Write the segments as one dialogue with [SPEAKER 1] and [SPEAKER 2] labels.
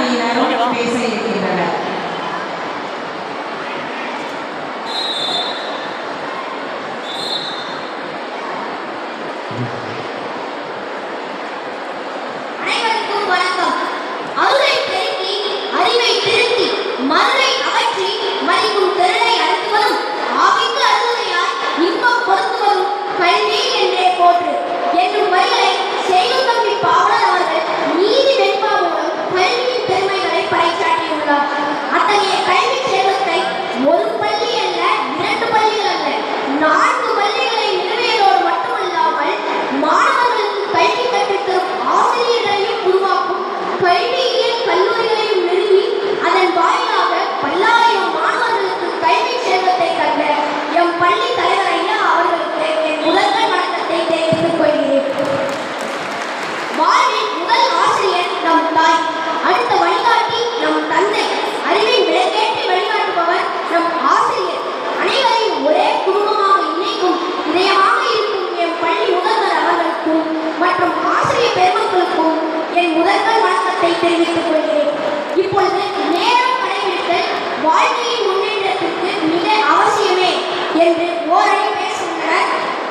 [SPEAKER 1] அணியினரும் பேச இருக்கின்றனர்.
[SPEAKER 2] அனைவருக்கும் வணக்கம். அருளை பெருக்கி அறிவை திருத்தி மருளை அகற்றி மறைக்கும் திறனை அழுத்துவதும் ஆவிக்கு அருளையாய் இன்பம் கொடுத்துவதும் கல்வி என்றே போற்று என்னும் வரிகளை செய்யும் தம்பி பாவலர் அவர்கள் நீதி வெண்பா மூலம் கல்வியின் பெருமைகளை பறைசாற்றியுள்ளார். அத்தகைய கல்வி செல்வத்தை ஒரு பள்ளி அல்ல, 2 பள்ளிகள் அல்ல, 4 பள்ளிகளை நிறுவியதோடு மட்டுமல்லாமல் மாணவர்களுக்கு கல்வி கற்றுத்தரும் ஆசிரியர்களையும் உருவாக்கும் கல்வியியல் கல்லூரிகளையும் நிறுவி அதன் வாயிலாக பல்லாயிரம் மாணவர்களுக்கு கல்வி செல்வத்தை கண்ட எம் பள்ளி தலைவர் ஐயா அவர்களுக்கு என் முதல்வர் வணக்கத்தை தெரிவித்துக் கொள்கிறேன். வாழ்வில் முதல் ஆசிரியர் நம் தாய், அடுத்த வழிகாட்டி நம் தந்தை, அறிவை விளக்கேற்றி வழிகாட்டுபவர் நம் ஆசிரியர். அனைவரையும் ஒரே குடும்பமாக இணைக்கும் இதயமாக இருக்கும் என் பள்ளி முதல்வர் அவர்களுக்கும் மற்றும் ஆசிரியர் பெருமக்களுக்கும் என் முதல்வர் வணக்கத்தை தெரிவித்துக் கொள்கிறேன். இப்பொழுது நேரம் கடைபிடித்தல் வாழ்க்கையின் முன்னேற்றத்திற்கு மிக அவசியமே என்று ஓர் அணி பேச உள்ளனர்,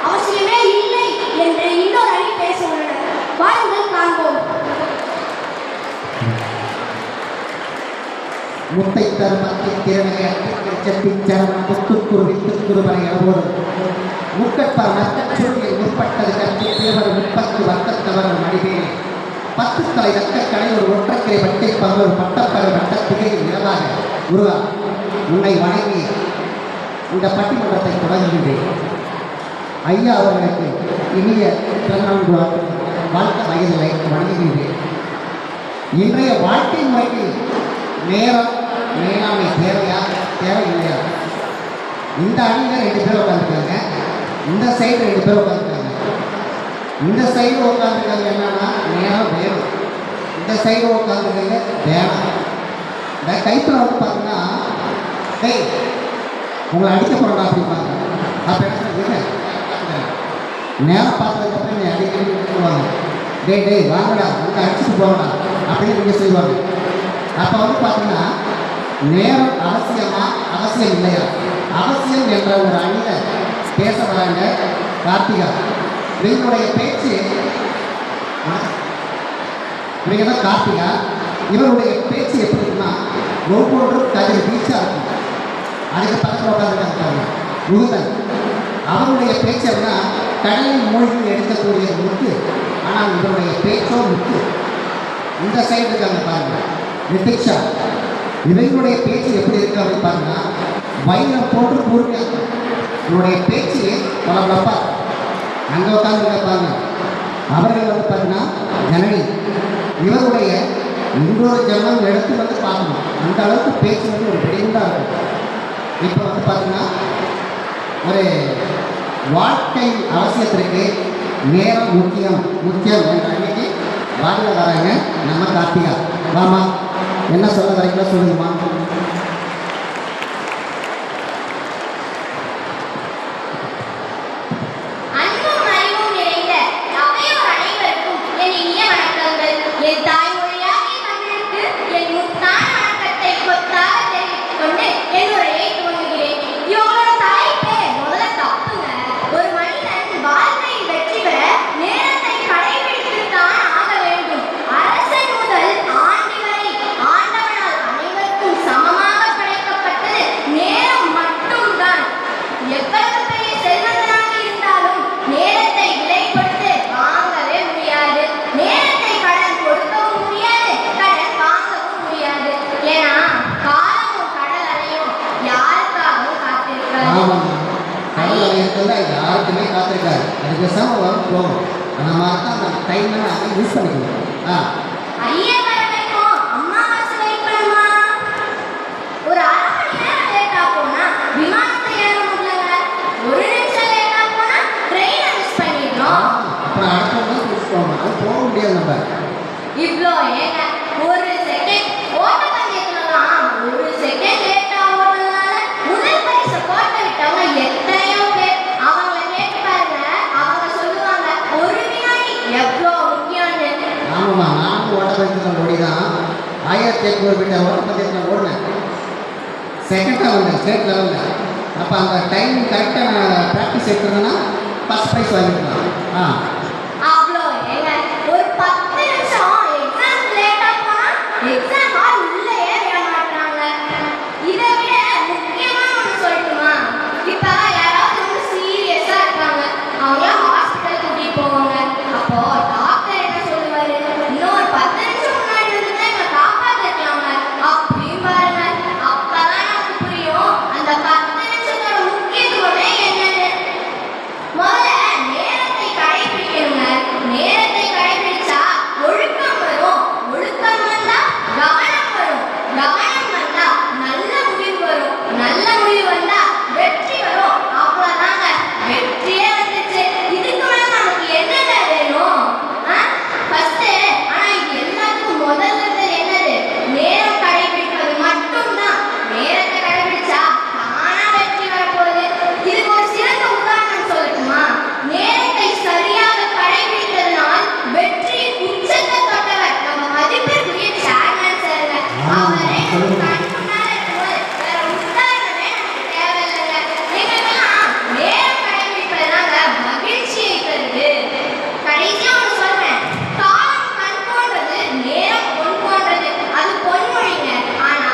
[SPEAKER 2] அவசியமே இல்லை என்று இன்னொரு அணி பேச உள்ளனர். வாருங்கள் காண்போம்.
[SPEAKER 3] முத்தை தருமத்தின் திறமையை அச்சத்திச்சரம் புத்துக்குருவித்துக்குருவரை அவோடும் முக்கட்பர் மற்ற முற்பட்டது கற்று தேவர் 30 வர்க்கத்தவர் மடிவேனே 10 தலை தக்கக்கடை ஒரு ஒற்றக்கரை வட்டை பகவர் பட்டப்பறை வட்டத்திகை நிலவாக உருவா உன்னை வணங்கி இந்த பட்டிமன்றத்தை தொடங்குகின்றேன். ஐயா அவர்களுக்கு இனிய 14 வாழ்க்கை வயதிலை வணங்குகின்றேன். இன்றைய வாழ்க்கை முறைக்கு நேரம் மேலாண்மை தேவையா தேவையில்லையா? இந்த அணியில் 2 பேர் உட்காந்துருக்காங்க, இந்த சைடு 2 பேர் உட்காந்துருக்காங்க. இந்த சைடு உட்காந்துருக்காங்க என்னன்னா நேரம் வேணும், இந்த சைடு உட்காந்துருக்காங்க வேணாம். இந்த கைப்பில் வந்து பார்த்தீங்கன்னா டேய் உங்களை அடிக்க போகிறா அப்படிப்பாங்க. அப்போ என்ன சொல்லுங்க நேரம் பார்த்ததுக்கப்புறம் நீ அடிக்கடி சொல்லுவாங்க, டேய் வாங்கடா உங்களை அடிச்சுட்டு போகடா அப்படின்னு நீங்கள் செய்வாங்க. அப்போ வந்து பார்த்தீங்கன்னா நேரம் அவசியமா அவசியம் இல்லையா? அவசியம் என்ற ஒரு அணியில் பேச வராங்க கார்த்திகா. இவங்களுடைய பேச்சு இவங்க தான் கார்த்திகா. இவருடைய பேச்சு எப்படி இருக்குன்னா ஒவ்வொன்றும் கதிர் வீச்சாக இருக்கும். அதுக்கு பக்கத்தில் உட்காந்துருக்காங்க முகுதன். அவருடைய பேச்சு அப்படின்னா கடலில் மூழ்கி எடுக்கக்கூடிய முத்து, ஆனால் இவருடைய பேச்சோ முத்து. இந்த சைடு இருக்காங்க பாருங்க நிதிக்ஷா. இவங்களுடைய பேச்சு எப்படி இருக்கு அப்படின்னு பாருங்கன்னா வைரம் போட்டு கூறுங்க. இவருடைய பேச்சு பலப்பா. அங்கே உட்காந்துருக்க பாருங்க அவர்கள் வந்து பார்த்தீங்கன்னா ஜனனி. இவருடைய இன்னொரு ஜனம் எடுத்து வந்து பார்க்கணும், அந்த அளவுக்கு பேச்சு வந்து ஒரு பெரியதாக இருக்கும். இப்போ வந்து பார்த்தீங்கன்னா ஒரு வாழ்க்கை அவசியத்திற்கு நேரம் முக்கியம் என்ற அன்னைக்கு வாங்க வராங்க நம்ம கார்த்திகா. வாமா என்ன சொல்ல வரைக்கும் சொல்லுங்கம்மா.
[SPEAKER 2] அன்பும் அறிவும் நிறைந்த அவையோர் அனைவருக்கும் என் இனிய வணக்கங்கள். என் தாய்மொழியாகிய தமிழுக்கு என் முத்தான வணக்கத்தை கொத்தாக தெரிவித்துக் கொண்டு என் உரையை துவங்குகிறேன். இவங்களோட தலைப்பே முதல்ல தப்புங்க. ஒரு மனிதன் வாழ்க்கையில் வெற்றி பெற நேரத்தை கடைபிடித்துத்தான் ஆக வேண்டும். அரசன் முதல் ஆண்டி வரை ஆண்டவனால் அனைவருக்கும் சமமாக படைக்கப்பட்டது நேரம் மட்டும்தான். எவ்வளவு பெரிய செல்வந்தனாக இருந்தாலும் நேரத்தை விலை கொடுத்து வாங்கவே முடியாது. நேரத்தை கடன் கொடுக்கவும் முடியாது, கடன் வாங்கவும் முடியாது. ஏன்னா காலமும் கடல் அலையும் யாருக்காகவும் காத்திருக்காது.
[SPEAKER 3] யாருக்குமே காத்திருக்காரு. அது பேசாம வரும் போகும். அந்த மாதிரி தான் அந்த டைம் நாங்கள் யூஸ் பண்ணிக்கணும்.
[SPEAKER 2] ஐயா வரைக்கும் அம்மா வாசு வைக்கணுமா? ஒரு அரை மணி நேரம் லேட்டா போனா விமானத்தை ஏற முடியல, ஒரு நிமிஷம் லேட்டா போனா ட்ரெயினை மிஸ் பண்ணிடுறோம்.
[SPEAKER 3] அப்புறம் அடுத்த யூஸ் பண்ணணும், அது போக முடியாது. நம்ம
[SPEAKER 2] இவ்வளோ ஏங்க ஒரு செகண்ட் ஓட்டப்பந்தயத்துலலாம் ஒரு செகண்ட் லேட்டா ஓடுறதுனால முதல் பரிசை கோட்டை விட்டவங்க எத்தனையோ பேர். அவங்கள கேட்டு பாருங்க, அவங்க சொல்லுவாங்க ஒரு வினாடி எவ்வளோ முக்கியம்னு.
[SPEAKER 3] ஆமாம்மா, நானும் ஓட்டப்பந்தயத்தில் ஓடி தான் 1800 மீட்டர் ஓட்டப்பந்தயத்தில் ஓடினேன். செகண்டாக வந்தேன் ஸ்டேட் லெவலில். அப்போ அந்த டைம் கரெக்டாக நான் ப்ராக்டிஸ் எடுத்துருந்தேன்னா ஃபஸ்ட் ப்ரைஸ் வாங்கிக்கலாம்.
[SPEAKER 2] அவ்வளோ ஏங்க ஒரு 10 நிமிஷம் எக்ஸாம் லேட்டா போனா எக்ஸாம் ஹால் உள்ளேயே விட மாட்டாங்க. இதை விட முக்கியமா ஒன்று சொல்லட்டுமா? இப்ப யாராவது ரொம்ப சீரியஸா இருக்காங்க, அவங்கள ஹாஸ்பிட்டல் கூட்டிட்டு போவாங்க. அப்போ டாக்டர் என்ன சொல்லுவாரு? இன்னும் ஒரு 10 நிமிஷம் முன்னாடி வந்து எங்களை காப்பாத்திருக்கலாங்க அப்படின்னு பாருங்க. அப்பதான் நமக்கு புரியும் அந்த 10 நிமிஷத்தோட முக்கியத்துவமே என்னன்னு. முதல்ல நேரத்தை கடைபிடிக்கணுங்க. நேரத்தை கடைபிடிச்சா ஒழுக்கம் வரும். ஒழுக்கம் வந்தா கவனம் வரும். கவனம் வந்தா நல்ல முடிவு வரும். நல்ல முடிவு வந்தா வெற்றி வரும். அவ்வளவுதாங்க, வெற்றியே வந்துச்சு. இதுக்கு மேல நமக்கு என்னங்க வேணும்? ஃபர்ஸ்ட் ஆனா இது எல்லாத்துக்கும் முதல்ல என்னது? நேரம் கடைபிடிப்பது மட்டும்தான். நேரத்தை கடைபிடிச்சா தானா வெற்றி வரப்போகுது. இதுக்கு ஒரு சிறந்த உதாரணம் சொல்லட்டுமா? நேரத்தை சரியாக கடைபிடித்ததனால் வெற்றியின் உச்சத்தை தொட்டவர் நம்ம மதிப்பிற்குரிய சேர்மன் சாருங்க. அவரே கண் முன்னால இருக்கும்போது வேற உதாரணமே நமக்கு தேவையில்லைங்க. எங்களுக்கெல்லாம் நேரம் கடைபிடிப்பதுனால மகிழ்ச்சியை தருது. கடைசியா ஒன்று சொல்றேன், காலம் கண் போன்றது, நேரம் பொன் போன்றது. அது பொன்மொழிங்க. ஆனா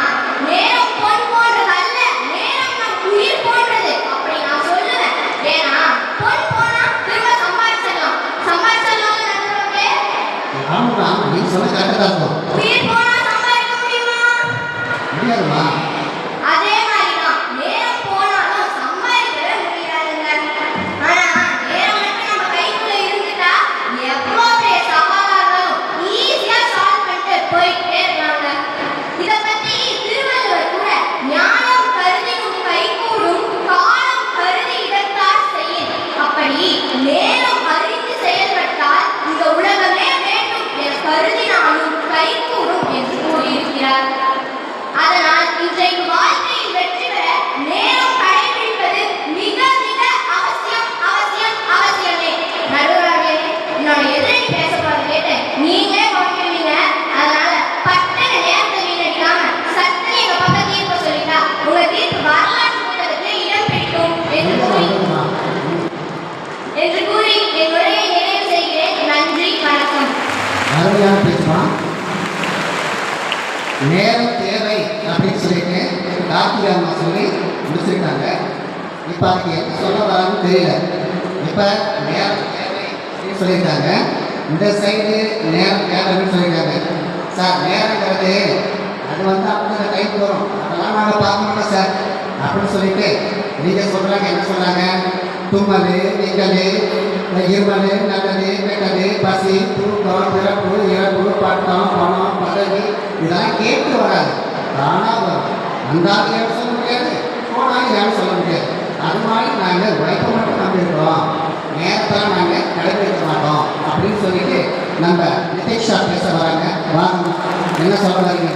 [SPEAKER 2] நேரம் பொன் போன்றது அல்ல, நேரம் நம் உயிர் போன்றது அப்படி நான் சொல்லுவேன். ஏன்னா பொன் போனா திரும்ப சம்பாதிச்சிடலாம். சம்பாதிச்சிடலாம் நண்பர்களே.
[SPEAKER 3] ஆமாம், நீ சொல்ல கரெக்டாக தான் இருக்கும்.
[SPEAKER 2] உயிர் போனா சம்பாதிக்க முடியுமா?
[SPEAKER 3] முடியாதுமா.
[SPEAKER 2] அதே மாதிரிதான் நேரம் போனாலும் சம்பாதிக்கவே முடியாதுங்க. ஆனா நேரம் மட்டும் நம்ம கைக்குள்ள இருந்துட்டா எவ்வளோ பெரிய சவாலா இருந்தாலும் ஈஸியா சால்வ் பண்ணிட்டு போயிட்டே இருக்காங்க. இதை பத்தி திருவள்ளுவர் கூட ஞானம் கருதினும் கைகூடும், காலம் கருதி இடத்தார் செய்யின். அப்படி நேரம் அறிந்து செயல்பட்டால் இந்த உலகமே வேண்டும் என கருதினாலும் கைகூடும் என்று கூறியிருக்கிறார். அதனால் இன்றைக்கு வாழ்க்கையில் வெற்றி பெற நேரம் கடைபிடிப்பது மிக மிக அவசியம் அவசியம் அவசியமே. நடுவர்களே, என்னோட எதிரி பேச போறது கேட்டு நீங்களே கவனிக்கிறீங்க. அதனால பட்டன நேரத்தை வீணடிக்காம சட்டு எங்க பக்கம் தீர்ப்பு சொல்லிட்டா உங்க தீர்ப்பு வரலாற்று புத்தகத்தில் இடம் பிடிக்கும் என்று கூறி என் உரையை நிறைவு செய்கிறேன். நன்றி, வணக்கம்.
[SPEAKER 3] அருமையான பேசுமா. நேரம் தேவை அப்படின்னு சொல்லிட்டு கார்த்திகா அம்மா சொல்லி முடிச்சிருக்காங்க. இப்போ அதுக்கு என்ன சொல்ல வரான்னு தெரியல. இப்போ நேரம் தேவை அப்படின்னு சொல்லியிருக்காங்க. இந்த சைடு நேரம் தேவைன்னு சொல்லியிருக்காங்க. சார் நேரங்கிறது அது வந்து அப்படி டைம் வரும், அதெல்லாம் நாங்கள் பார்க்க மாட்டோம் சார் அப்படின்னு சொல்லிட்டு நீங்கள் சொல்கிறாங்க. என்ன சொல்கிறாங்க? தும்மல், நிகழ், இருமல், நல்லது, கெட்டது, பசி, தூக்கம், பிறப்பு, இறப்பு, பட்டம், பணம், பதவி இதெல்லாம் கேட்டு வராது, தானாக வரும். வந்தாலும் ஏன்னு சொல்ல முடியாது, போனாலும் ஏன்னு சொல்ல முடியாது. அது மாதிரி நாங்கள் உழைப்ப மட்டும் நம்பியிருக்கிறோம், நேரத்தெல்லாம் நாங்கள் கடைபிடிக்க மாட்டோம் அப்படின்னு சொல்லிட்டு நம்ம நிதிஷா பேச வராங்க. வாங்க, என்ன சொல்ல வரீங்க?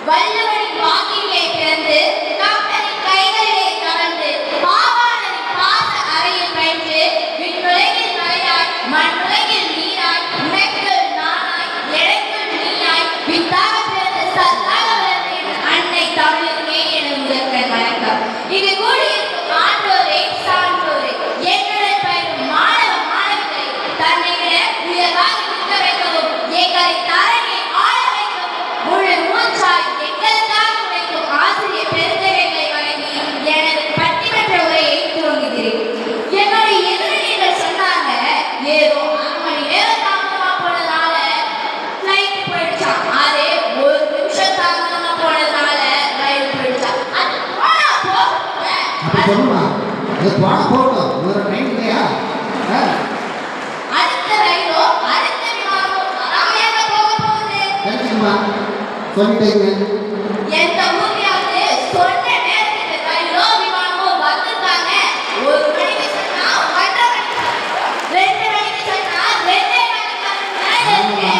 [SPEAKER 2] வள்ளுவரின் வாக்கிலே பிறந்து டாக்டரின் கைகளிலே கலந்து பாவாணரின் பாச அறையில் பயின்று விண்ணுலகில் மலையாய் மண்ணுலகில் நீராய் உனக்குள் நானாய் எனக்குள் நீயாய் வித்தாக பிறந்து சத்தாக வளர்ந்து என் அன்னை தமிழுக்கே என முதற்கண் வணக்கம். இங்கு கூடியிருக்கும் ஆண்டோரே சான்றோரே, என்னுடன் பயிலும் மாணவ மாணவிகளை தன்னை விட உயர்வாக நிற்க வைக்கவும் எங்களை தரணியை ஆள வைக்கவும் முழு மூச்சாய் எங்களுக்காக உழைக்கும் ஆசிரியர் பெருந்தகைகளை வழங்கி எனது பட்டிமன்ற உரையை துவங்குகிறேன். என்னுடைய எதிரிகள் சொன்னாங்க, ஏதோ 1 மணி நேரம் தாமதமா போனதுனால ஃப்ளைட் போயிடுச்சான், அதே 1 நிமிஷம் தாமதமா போனதுனால ரயில் போயிடுச்சான். அது போனா போகுங்க.
[SPEAKER 3] சொல்லுமா, அது போன போகட்டும், ஒரு ட்ரெயின் இல்லையா?
[SPEAKER 2] அடுத்த ரயிலோ அடுத்த விமானமோ வராமையாக போக போகுது.
[SPEAKER 3] தெரிஞ்சுக்குமா, சொல்லிட்டீங்க.
[SPEAKER 2] எந்த ஊர்லயாவது சொன்ன நேரத்துக்கு ரயிலோ விமானமோ வந்துட்டாங்க. 1 மணிக்கு சொன்னா 1:30 மணிக்கு, 2 மணிக்கு சொன்னா 2:15 மணிக்கு.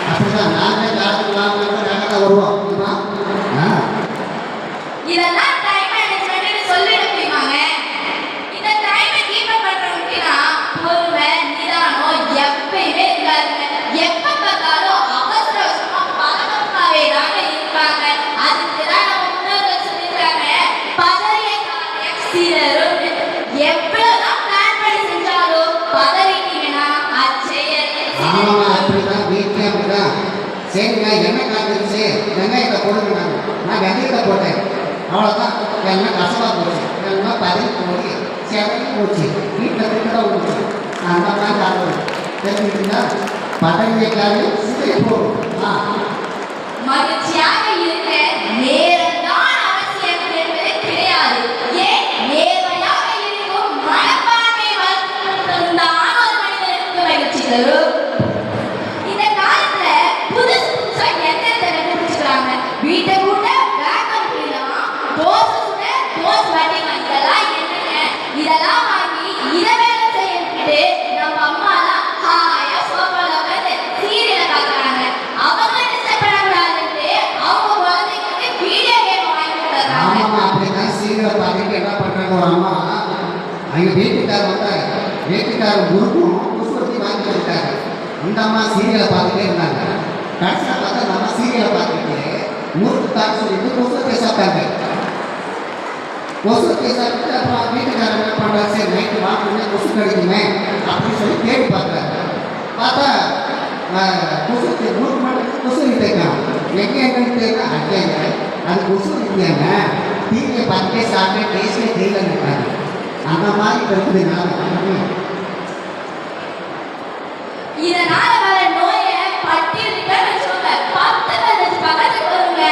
[SPEAKER 3] அப்படிதான் நாங்கள் காலத்துக்கு நாங்கள் வருவோம்.
[SPEAKER 2] இதெல்லாம் டைம் மேனேஜ்மெண்ட்னு சொல்லிட முடியுமாங்க? இந்த டைமை கீப் அப் பண்றவங்களுக்கு பொறுமை, நிதானம் எப்பயுமே
[SPEAKER 3] ஆமாம்மா அப்படிதான் வீட்டிலே அப்படிதான். சரிங்க எண்ணெய் காய்ச்சிருச்சு வெங்காயத்தை போடுங்க. நான் வெங்காயத்தை போட்டேன் அவ்வளோதான். எல்லாம் கசப்பாக போச்சு, எல்லாம் பதவி போய் செவனி போச்சு, வீட்டில் திட்டா போச்சு. அந்த மாதிரி ஆகும் தெரிஞ்சுக்கிட்டீங்களா? பதவியைக்காக சிதைய போகும்.
[SPEAKER 2] மகிழ்ச்சியாக இருக்க நேரம்தான் அவசியம் என்பது கிடையாது. ஏன் நேர்மையாக இருக்கும் மனப்பான்மை வளர்த்துதான் ஒரு மனிதனுக்கு மகிழ்ச்சி தரும். இந்த காலத்துல புதுசு புதுசா எண்ணத்தை கண்டுபிடிச்சிருக்காங்க. வீட்டை கூட வேக்கம் பண்ணலாம், தோசை சுட தோசை வாட்டிக்கலாம். இதெல்லாம் என்னங்க? இதெல்லாம் வாங்கி இதை வேலை செய்யட்டு நம்ம அம்மாலாம் ஹாயா சோஃபால உட்காந்து சீரியலை பார்க்கறாங்க. அவங்க டிஸ்டர்ப் பண்ணக்கூடாதுன்ட்டு அவங்க குழந்தைங்களுக்கு வீடியோ கேம் வாங்கி கொடுக்குறாங்க.
[SPEAKER 3] ஆமாம்மா அப்படிதான். சீரியலை பார்த்துட்டு என்ன பண்ணுறாங்க, ஒரு அம்மா அவங்க வீட்டுக்காரர் வந்தாங்க. வீட்டுக்காரர் முருகும் குசுவத்தி வாங்கி கொடுத்தாங்க. இந்த அம்மா சீரியலை பார்த்துட்டே இருந்தாங்க. கடைசியில் பார்த்தா நம்ம சீரியலை பார்த்துட்டு முறுக்கு தாக்கு சொல்லிட்டு குசுவத்தை சாப்பிட்டாங்க. கொசுவத்தை சாப்பிட்டு அப்புறம் வீட்டுக்காரர் என்ன பண்ணுறாரு, சரி நைட்டு வாங்க கொசு கிடைக்குமே அப்படின்னு சொல்லி தேடி பார்க்குறாரு. பார்த்தா கொசுவத்தை முறுக்கு மட்டும் கொசு விட்டுருக்கான். எங்கே என்னன்னு தெரியல. அட்டேங்க அது கொசு இல்லைங்க, டிவியை பார்த்துட்டே சாப்பிட்டு டேஸ்ட்டே தெரியலன்னு. அந்த மாதிரி இருக்குது நிலைமை.
[SPEAKER 2] இதனால வர நோயை பட்டியலிட்டு வச்சுக்கோங்க. 10 பதினஞ்சு பக்கத்துக்கு வருங்க.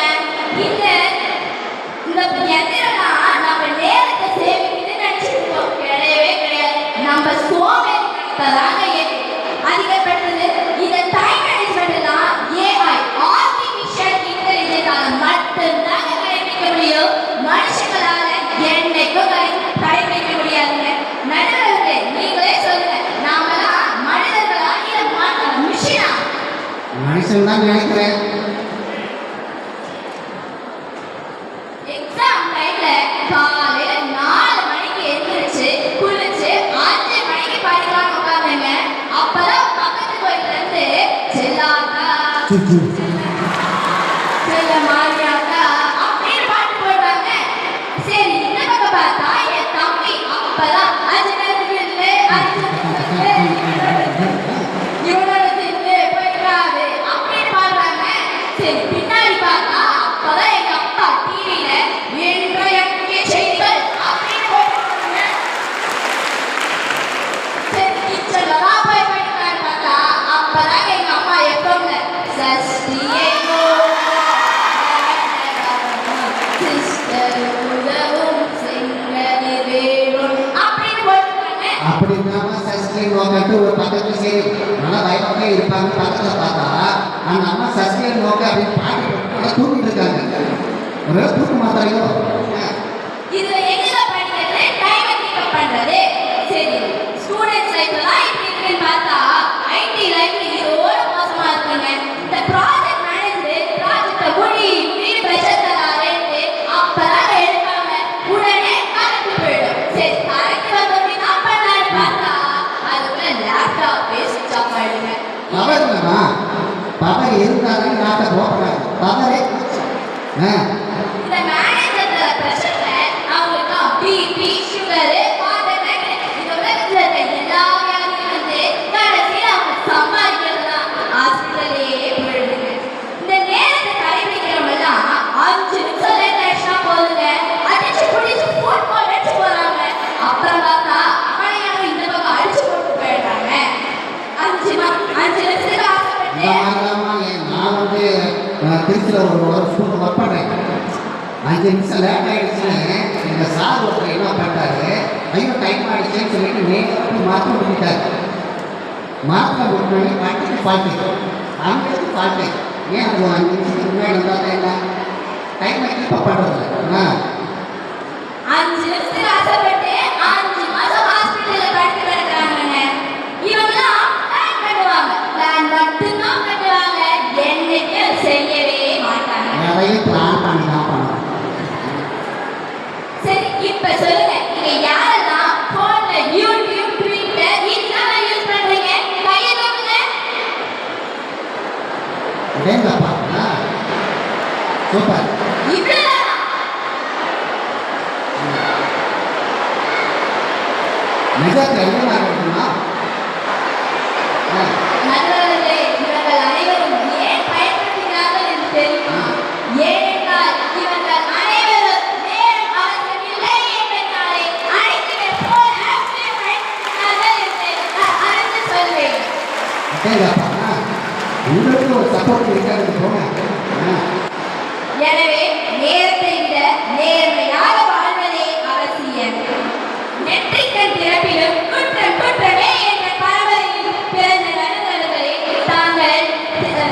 [SPEAKER 2] இந்த எந்திரம்லாம் நம்ம நேரத்தை சேமிக்குதுன்னு நினைச்சிட்டு இருக்கோம். கிடையவே கிடையாது. நம்ம சோம்பேறி தாங்க அதிகப்படுத்துது. இந்த டைம் மேனேஜ்மெண்ட் தான் ஏஐ ஆர்டிஃபிஷியல் இன்டெலிஜென்ஸால மட்டும்தாங்க கடைபிடிக்க முடியும். மனுஷங்களால என்னைக்கும் கடைபிடிக்க முடியாதுங்க. நடுவர்களே நீங்களே சொல்லுங்க, நாமெல்லாம் மனிதர்களா இல்ல மிஷினா?
[SPEAKER 3] மனுஷன் தான் நினைக்கிறேன்.
[SPEAKER 2] எக்ஸாம் டைம்ல காலையில 4 மணிக்கு எந்திரிச்சு குளிச்சு 5 மணிக்கு படிக்கலாம்னு உட்கார்ந்தேங்க. அப்பதான் பக்கத்து கோயில்ல இருந்து செல்லாத்தா செல்ல மாரியாத்தா அப்படின்னு பாட்டு போடுறாங்க. சரி இந்த பக்கம் பார்த்தா என் தம்பி அப்பதான் 5 நேரத்துக்கு இல்லை 5 இவனோட தின்னு போயிடாது அப்படின்னு பாடுறாங்க. சரி பின்னாடி பார்த்தா அப்பதான் எங்க அப்பா டிவியில இன்றைய முக்கிய செய்திகள் அப்படின்னு போட்டுருக்காங்க. சரி கிச்சன்ல தான் போய் படிக்கலான்னு பார்த்தா அப்பதான் எங்க அம்மா எப்பவுமே சஷ்டியேகோ சிஸ்டர் உதவும் செங்கனி வேணும் அப்படின்னு போட்டுருக்காங்க.
[SPEAKER 3] அப்படின்னா சசிகலை நோக்கிட்டு ஒரு பக்கத்துல சரி நல்லா பயப்பட இருப்பாங்க. பக்கத்தில் பார்த்தா அந்த அம்மா சசிகலை நோக்க அப்படின்னு பாட்டு தூக்கிட்டு இருக்காங்க. ஒரு தூக்கு மாத்திரையோ.
[SPEAKER 2] இதுல எங்க படிக்கிறது, டைம் கீப் பண்றது. சரி ஸ்டூடண்ட்ஸ் லைஃப்லாம் இப்படி இருக்குன்னு பார்த்தா ஐடி லைஃப் இதோட மோசமா இருக்குங்க. இந்த ப்ராஜெக்ட் மேனேஜர் ப்ராஜெக்ட முடி பிரஷர் தராருன்னு அப்பதான் எடுப்பாங்க. உடனே கரண்ட் போயிடும். சரி கரண்ட் வந்தோடனே நான் பண்ணலான்னு பார்த்தா அதுக்குள்ள லேப்டாப் சுவிட்ச் ஆஃப் ஆயிடுங்க.
[SPEAKER 3] பவர் இல்லைம்மா, பவர் இருந்தாலும் நாட்டை போகிறாங்க. பவரே
[SPEAKER 2] இந்த மேனேஜர் பிரஷர்ல அவங்களுக்கு பிபி சுகர் ஹார்ட் அட்டாக் இந்த உலகத்துல இருக்க எல்லா வியாதியும் வந்து கடைசியில் அவங்க சம்பாதிக்கிறது தான் ஹாஸ்பிட்டலே போயிடுதுங்க. இந்த நேரத்தை கடைபிடிக்கிறவங்க எல்லாம் 5 நிமிஷம் லேட் ஆயிடுச்சுன்னா போதுங்க அடிச்சு பிடிச்சு ஃபுட்பால் அடிச்சு போறாங்க. அப்புறம் பார்த்தா அவனையாரும் இந்த பக்கம் அடிச்சு போட்டு போயிடுறாங்க. 5 நிமிஷத்துக்கு ஆசைப்பட்டு
[SPEAKER 3] நான் வந்து திருச்சியில் ஒரு ஸ்கூலில் ஒர்க் பண்ணுறேன். 5 நிமிஷம் லேட் ஆகிடுச்சுன்னு எங்கள் சார் ஒருத்தர் என்ன பண்ணிட்டாரு, ஐயோ டைம் ஆகிடுச்சுன்னு சொல்லிட்டு நேற்று மாற்றம் பண்ணிட்டார். மாற்றம் பண்ணி பாட்டுக்கு பாட்டு அவங்களுக்கு பாட்டு ஏன் அது 5 நிமிஷத்துக்கு முன்னாடி இருந்தால் என்ன டைமை கீப்பப் பண்ணுறது.
[SPEAKER 2] 5 நிமிஷத்துக்கு ஆசைப்பட்டு 5 மாசம் ஹாஸ்பிட்டல்ல படுத்து கிடக்குறாங்க. இவங்கலாம் பிளான் பண்ணுவாங்க, பிளான் மட்டும்தான் பண்ணுவாங்க, என்னைக்கும் செய்யவே மாட்டாங்க.
[SPEAKER 3] நிறைய பிளான் பண்ணி தான் பண்ணுவோம்.
[SPEAKER 2] சரி இப்ப சொல்லுங்க, நீங்க யாரெல்லாம் போன்ல யூடியூப் ட்விட்டர் இதெல்லாம் யூஸ் பண்றீங்க? கையை தூக்குங்க.
[SPEAKER 3] அதேங்கப்பா சூப்பர்.
[SPEAKER 2] இவ்வளவுதான்.
[SPEAKER 3] நிஜத்தை என்ன இருக்குமா
[SPEAKER 2] நல்ல
[SPEAKER 3] கேங்கப்பா உங்களுக்கு ஒரு சப்போர்ட் இருக்காது போங்க.
[SPEAKER 2] எனவே நேரத்தை விட நேர்மையாக வாழ்வதே அவசியம். நெற்றிக்கண் திறப்பிலும் குற்றம் குற்றமே என்ற பரவலில் பிறந்த நடுவர்களே, தாங்கள்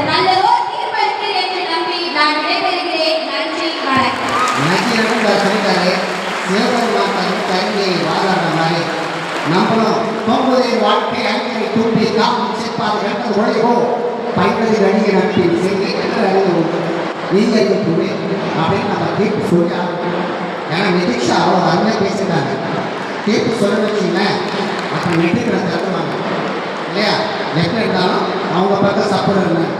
[SPEAKER 2] நல்லதோர் தீர்ப்பளித்து என்று நம்பி நான் விடைபெறுகிறேன். நன்றி, வணக்கம்.
[SPEAKER 3] நன்றி சொல்லிட்டாரு. சிவபெருமான் கருவியை வாழாத மாதிரி நம்மளும் தோம்புதை வாழ்க்கை அடிக்கடி தூண்டி காப்பும் சேர்ப்பாது கட்டது உழைவோ பைப்பதி அணிய நட்பில் செய்தி என்று அறிவு நீங்கள் இருக்குமே அப்படின்னு நம்ம தீர்ப்பு சொல்லி ஏன்னா நிதிஷா அவ்வளோ அருமையாக பேசிட்டாங்க. தீர்ப்பு சொல்ல வச்சிங்களேன் அப்புறம் நெட்டுக்கிற தருவாங்க இல்லையா? நெட் இருந்தாலும் அவங்க பக்கம் சப்போர்ட் இருந்தேன்.